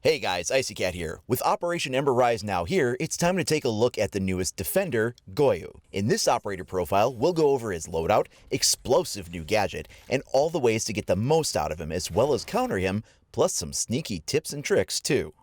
Hey guys, Icy Cat here. With Operation Ember Rise now here, it's time to take a look at the newest defender, Goyo. In this operator profile, we'll go over his loadout, explosive new gadget, and all the ways to get the most out of him as well as counter him, plus some sneaky tips and tricks too.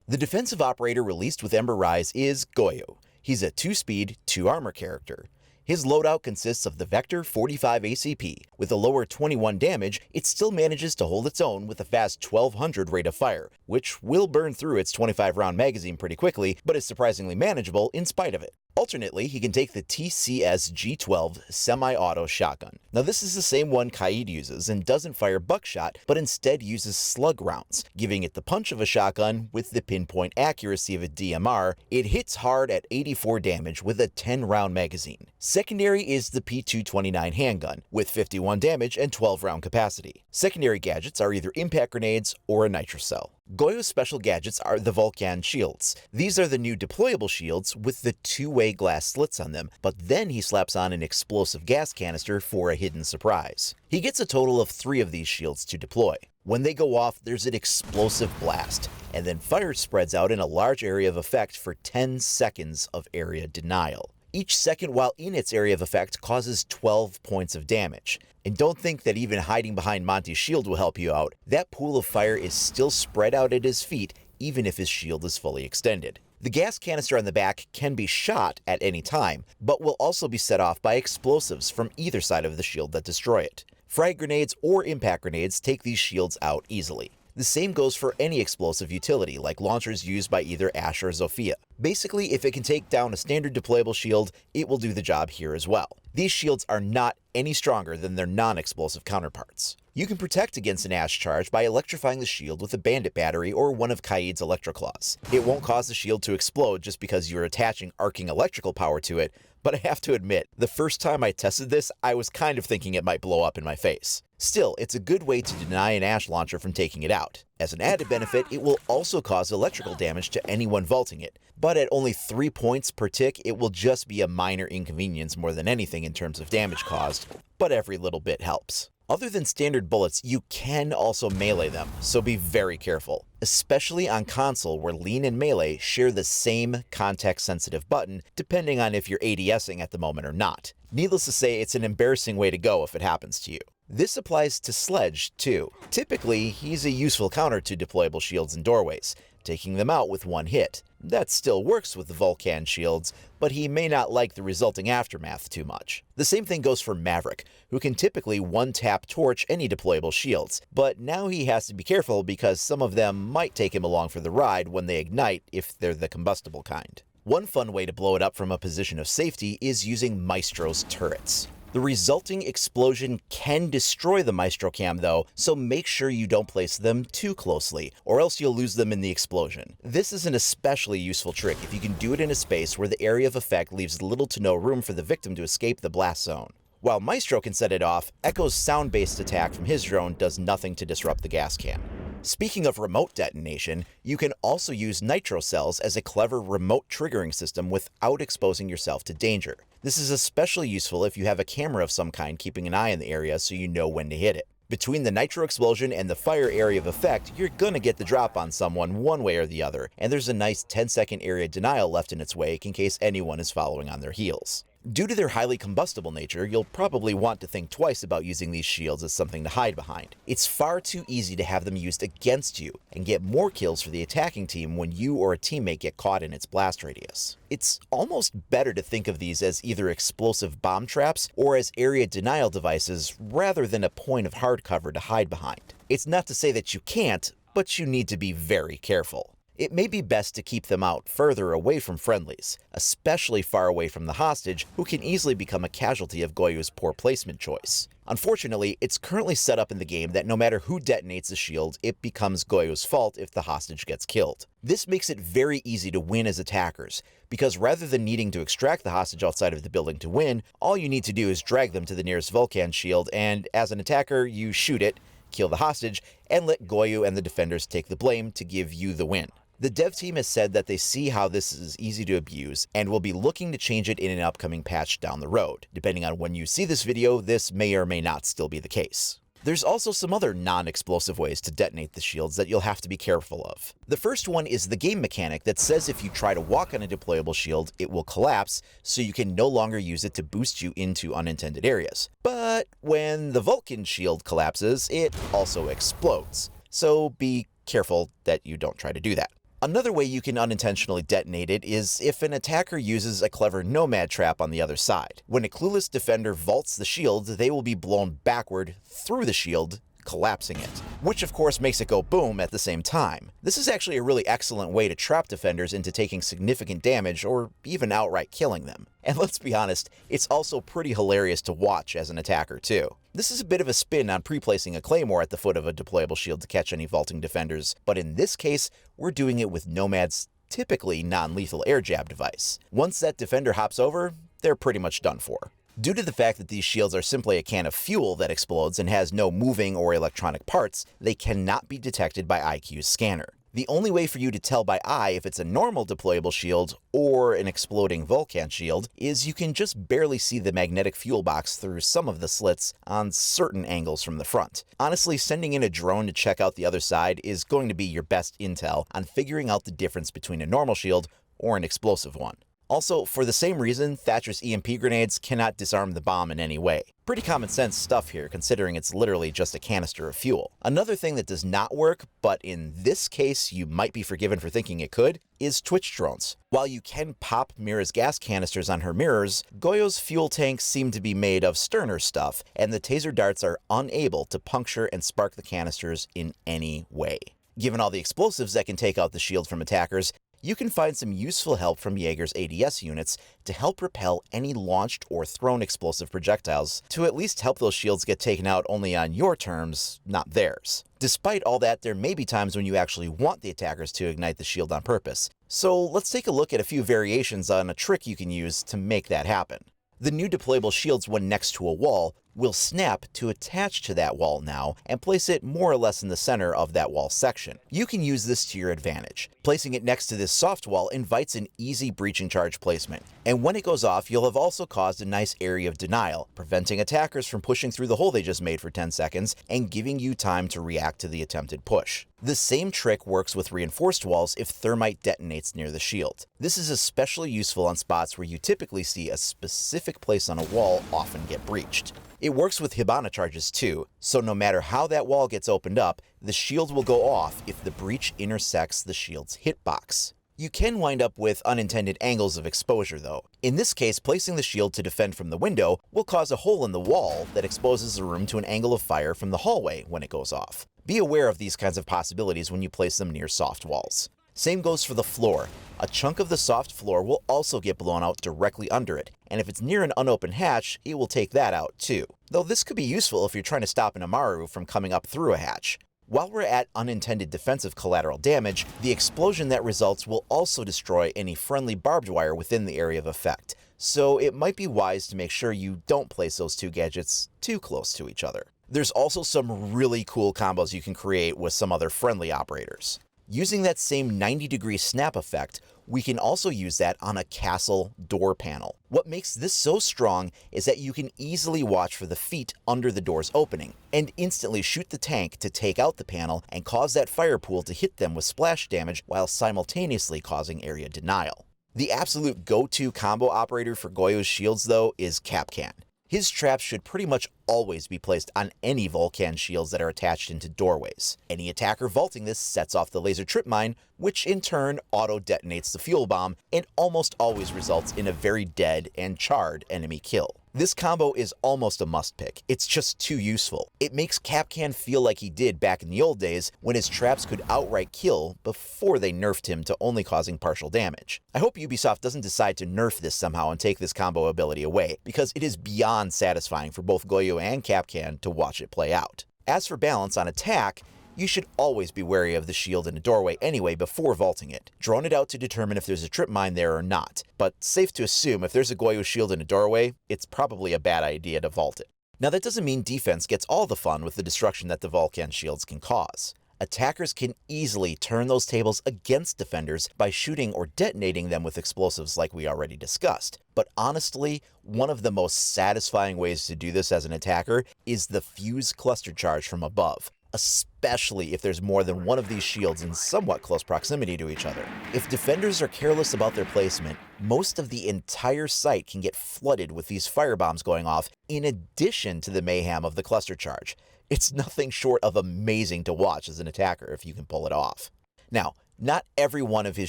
The defensive operator released with Ember Rise is Goyo. He's a 2-speed, 2-armor character. His loadout consists of the Vector 45 ACP. With a lower 21 damage, it still manages to hold its own with a fast 1200 rate of fire, which will burn through its 25-round magazine pretty quickly, but is surprisingly manageable in spite of it. Alternately, he can take the TCS G12 semi-auto shotgun. Now this is the same one Kaid uses and doesn't fire buckshot, but instead uses slug rounds, giving it the punch of a shotgun with the pinpoint accuracy of a DMR. It hits hard at 84 damage with a 10-round magazine. Secondary is the P229 handgun, with 51 damage and 12-round capacity. Secondary gadgets are either impact grenades or a nitro cell. Goyo's special gadgets are the Vulcan shields. These are the new deployable shields with the two-way glass slits on them, but then he slaps on an explosive gas canister for a hidden surprise. He gets a total of 3 of these shields to deploy. When they go off, there's an explosive blast, and then fire spreads out in a large area of effect for 10 seconds of area denial. Each second while in its area of effect causes 12 points of damage. And don't think that even hiding behind Monty's shield will help you out. That pool of fire is still spread out at his feet, even if his shield is fully extended. The gas canister on the back can be shot at any time, but will also be set off by explosives from either side of the shield that destroy it. Frag grenades or impact grenades take these shields out easily. The same goes for any explosive utility, like launchers used by either Ash or Zofia. Basically, if it can take down a standard deployable shield, it will do the job here as well. These shields are not any stronger than their non-explosive counterparts. You can protect against an Ash charge by electrifying the shield with a bandit battery or one of Kaid's electroclaws. It won't cause the shield to explode just because you're attaching arcing electrical power to it, but I have to admit, the first time I tested this, I was kind of thinking it might blow up in my face. Still, it's a good way to deny an Ash launcher from taking it out. As an added benefit, it will also cause electrical damage to anyone vaulting it, but at only 3 points per tick, it will just be a minor inconvenience more than anything in terms of damage caused, but every little bit helps. Other than standard bullets, you can also melee them, so be very careful, especially on console where lean and melee share the same context-sensitive button, depending on if you're ADSing at the moment or not. Needless to say, it's an embarrassing way to go if it happens to you. This applies to Sledge, too. Typically, he's a useful counter to deployable shields and doorways, taking them out with one hit. That still works with the Vulcan shields, but he may not like the resulting aftermath too much. The same thing goes for Maverick, who can typically one-tap torch any deployable shields, but now he has to be careful because some of them might take him along for the ride when they ignite if they're the combustible kind. One fun way to blow it up from a position of safety is using Maestro's turrets. The resulting explosion can destroy the Maestro cam though, so make sure you don't place them too closely, or else you'll lose them in the explosion. This is an especially useful trick if you can do it in a space where the area of effect leaves little to no room for the victim to escape the blast zone. While Maestro can set it off, Echo's sound-based attack from his drone does nothing to disrupt the gas can. Speaking of remote detonation, you can also use nitro cells as a clever remote triggering system without exposing yourself to danger. This is especially useful if you have a camera of some kind keeping an eye on the area so you know when to hit it. Between the nitro explosion and the fire area of effect, you're gonna get the drop on someone one way or the other, and there's a nice 10-second area denial left in its wake in case anyone is following on their heels. Due to their highly combustible nature, you'll probably want to think twice about using these shields as something to hide behind. It's far too easy to have them used against you and get more kills for the attacking team when you or a teammate get caught in its blast radius. It's almost better to think of these as either explosive bomb traps or as area denial devices rather than a point of hard cover to hide behind. It's not to say that you can't, but you need to be very careful. It may be best to keep them out further away from friendlies, especially far away from the hostage, who can easily become a casualty of Goyo's poor placement choice. Unfortunately, it's currently set up in the game that no matter who detonates the shield, it becomes Goyo's fault if the hostage gets killed. This makes it very easy to win as attackers, because rather than needing to extract the hostage outside of the building to win, all you need to do is drag them to the nearest Vulcan shield, and as an attacker, you shoot it, kill the hostage, and let Goyo and the defenders take the blame to give you the win. The dev team has said that they see how this is easy to abuse and will be looking to change it in an upcoming patch down the road. Depending on when you see this video, this may or may not still be the case. There's also some other non-explosive ways to detonate the shields that you'll have to be careful of. The first one is the game mechanic that says if you try to walk on a deployable shield, it will collapse, so you can no longer use it to boost you into unintended areas. But when the Vulcan shield collapses, it also explodes. So be careful that you don't try to do that. Another way you can unintentionally detonate it is if an attacker uses a clever nomad trap on the other side. When a clueless defender vaults the shield, they will be blown backward through the shield, collapsing it, which of course makes it go boom at the same time. This is actually a really excellent way to trap defenders into taking significant damage or even outright killing them. And let's be honest, it's also pretty hilarious to watch as an attacker too. This is a bit of a spin on pre-placing a claymore at the foot of a deployable shield to catch any vaulting defenders, but in this case, we're doing it with Nomad's typically non-lethal air jab device. Once that defender hops over, they're pretty much done for. Due to the fact that these shields are simply a can of fuel that explodes and has no moving or electronic parts, they cannot be detected by IQ's scanner. The only way for you to tell by eye if it's a normal deployable shield or an exploding Vulcan shield is you can just barely see the magnetic fuel box through some of the slits on certain angles from the front. Honestly, sending in a drone to check out the other side is going to be your best intel on figuring out the difference between a normal shield or an explosive one. Also, for the same reason, Thatcher's EMP grenades cannot disarm the bomb in any way. Pretty common sense stuff here, considering it's literally just a canister of fuel. Another thing that does not work, but in this case you might be forgiven for thinking it could, is Twitch drones. While you can pop Mira's gas canisters on her mirrors, Goyo's fuel tanks seem to be made of sterner stuff, and the taser darts are unable to puncture and spark the canisters in any way. Given all the explosives that can take out the shield from attackers, you can find some useful help from Jaeger's ADS units to help repel any launched or thrown explosive projectiles to at least help those shields get taken out only on your terms, not theirs. Despite all that, there may be times when you actually want the attackers to ignite the shield on purpose. So let's take a look at a few variations on a trick you can use to make that happen. The new deployable shields when next to a wall will snap to attach to that wall now and place it more or less in the center of that wall section. You can use this to your advantage. Placing it next to this soft wall invites an easy breaching charge placement, and when it goes off, you'll have also caused a nice area of denial, preventing attackers from pushing through the hole they just made for 10 seconds and giving you time to react to the attempted push. The same trick works with reinforced walls if thermite detonates near the shield. This is especially useful on spots where you typically see a specific place on a wall often get breached. It works with Hibana charges too, so no matter how that wall gets opened up, the shield will go off if the breach intersects the shield's hitbox. You can wind up with unintended angles of exposure though. In this case, placing the shield to defend from the window will cause a hole in the wall that exposes the room to an angle of fire from the hallway when it goes off. Be aware of these kinds of possibilities when you place them near soft walls. Same goes for the floor. A chunk of the soft floor will also get blown out directly under it, and if it's near an unopened hatch, it will take that out too. Though this could be useful if you're trying to stop an Amaru from coming up through a hatch. While we're at unintended defensive collateral damage, the explosion that results will also destroy any friendly barbed wire within the area of effect, so it might be wise to make sure you don't place those two gadgets too close to each other. There's also some really cool combos you can create with some other friendly operators. Using that same 90-degree snap effect, we can also use that on a castle door panel. What makes this so strong is that you can easily watch for the feet under the door's opening, and instantly shoot the tank to take out the panel and cause that fire pool to hit them with splash damage while simultaneously causing area denial. The absolute go-to combo operator for Goyo's shields though is Kapkan. His traps should pretty much always be placed on any Vulcan shields that are attached into doorways. Any attacker vaulting this sets off the laser trip mine, which in turn auto-detonates the fuel bomb and almost always results in a very dead and charred enemy kill. This combo is almost a must pick. It's just too useful. It makes Kapkan feel like he did back in the old days when his traps could outright kill before they nerfed him to only causing partial damage. I hope Ubisoft doesn't decide to nerf this somehow and take this combo ability away, because it is beyond satisfying for both Goyo and Kapkan to watch it play out. As for balance on attack, you should always be wary of the shield in a doorway anyway before vaulting it. Drone it out to determine if there's a trip mine there or not, but safe to assume if there's a Goyo shield in a doorway, it's probably a bad idea to vault it. Now that doesn't mean defense gets all the fun with the destruction that the Vulcan shields can cause. Attackers can easily turn those tables against defenders by shooting or detonating them with explosives like we already discussed. But honestly, one of the most satisfying ways to do this as an attacker is the fuse cluster charge from above, especially if there's more than one of these shields in somewhat close proximity to each other. If defenders are careless about their placement, most of the entire site can get flooded with these firebombs going off in addition to the mayhem of the cluster charge. It's nothing short of amazing to watch as an attacker if you can pull it off. Now, not every one of his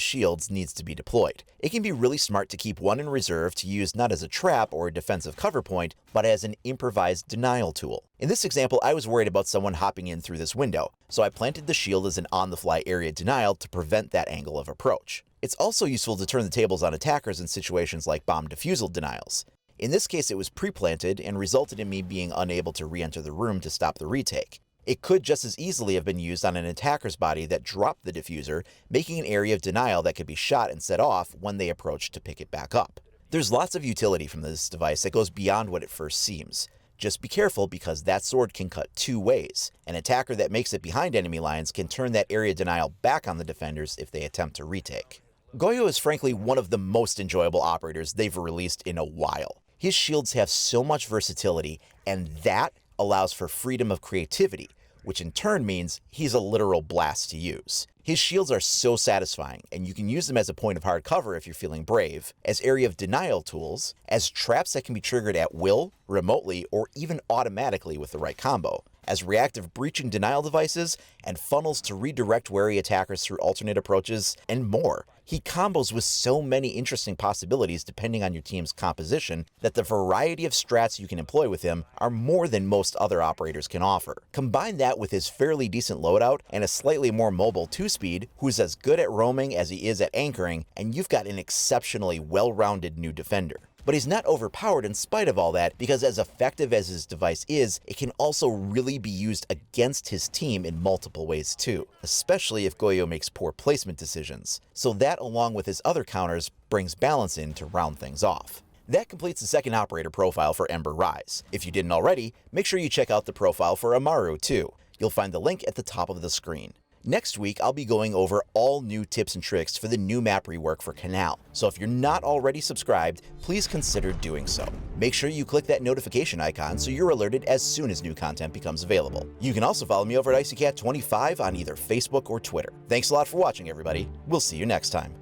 shields needs to be deployed. It can be really smart to keep one in reserve to use not as a trap or a defensive cover point, but as an improvised denial tool. In this example, I was worried about someone hopping in through this window, so I planted the shield as an on-the-fly area denial to prevent that angle of approach. It's also useful to turn the tables on attackers in situations like bomb defusal denials. In this case, it was pre-planted and resulted in me being unable to re-enter the room to stop the retake. It could just as easily have been used on an attacker's body that dropped the diffuser, making an area of denial that could be shot and set off when they approached to pick it back up. There's lots of utility from this device that goes beyond what it first seems. Just be careful because that sword can cut two ways. An attacker that makes it behind enemy lines can turn that area denial back on the defenders if they attempt to retake. Goyo is frankly one of the most enjoyable operators they've released in a while. His shields have so much versatility, and that allows for freedom of creativity, which in turn means he's a literal blast to use. His shields are so satisfying, and you can use them as a point of hard cover if you're feeling brave, as area of denial tools, as traps that can be triggered at will, remotely, or even automatically with the right combo, as reactive breaching denial devices, and funnels to redirect wary attackers through alternate approaches, and more. He combos with so many interesting possibilities depending on your team's composition that the variety of strats you can employ with him are more than most other operators can offer. Combine that with his fairly decent loadout and a slightly more mobile 2-speed, who's as good at roaming as he is at anchoring, and you've got an exceptionally well-rounded new defender. But he's not overpowered in spite of all that, because as effective as his device is, it can also really be used against his team in multiple ways too, especially if Goyo makes poor placement decisions. So that, along with his other counters, brings balance in to round things off. That completes the second operator profile for Ember Rise. If you didn't already, make sure you check out the profile for Amaru too. You'll find the link at the top of the screen. Next week, I'll be going over all new tips and tricks for the new map rework for Canal, so if you're not already subscribed, please consider doing so. Make sure you click that notification icon so you're alerted as soon as new content becomes available. You can also follow me over at IcyCat25 on either Facebook or Twitter. Thanks a lot for watching, everybody. We'll see you next time.